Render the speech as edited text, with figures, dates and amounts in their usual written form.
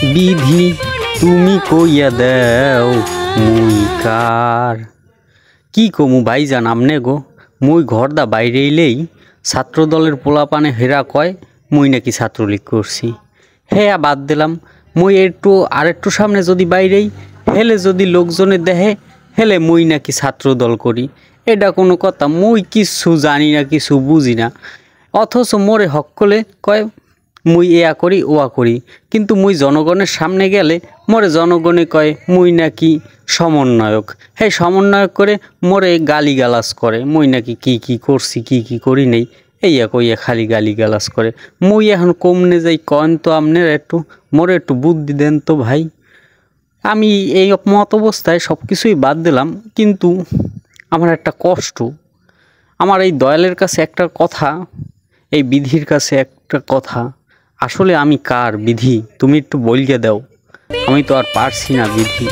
বিধি তুমি কইয়া দেও মুই কার। কি কমু ভাইজান আমনে গো, মুই ঘরদা বাইরে এলেই ছাত্রদলের পোলাপানে হেরা কয় মুই নাকি ছাত্রলীগ করছি। হ্যাঁ বাদ দিলাম, মুই আরেকটু সামনে যদি বাইরেই হেলে যদি লোকজনে দেহে হেলে মুই নাকি ছাত্রদল করি। এটা কোনো কথা? মুই কিচ্ছু জানি না, কিছু বুঝি না, অথচ মোরে হকলে কয় মুই এয়া করি ওয়া করি। কিন্তু মুই জনগণের সামনে গেলে মোরে জনগণে কয় মুই নাকি সমন্বয়ক। হ্যাঁ সমন্বয়ক করে মোরে গালিগালাজ করে, মুই নাকি কি কি করছি কি কি করি নেই এইয়া কইয়া খালি গালিগালাজ করে। মুই এখন কমনে যাই কন তো, আপনার একটু মোরে একটু বুদ্ধি দেন তো ভাই। আমি এই মত অবস্থায় সব কিছুই বাদ দিলাম, কিন্তু আমার একটা কষ্ট, আমার এই দয়ালের কাছে একটা কথা, এই বিধির কাছে একটা কথা, আসলে আমি কার বিধি তুমি একটু বলিয়ে দাও, আমি তো আর পারছি না বিধি।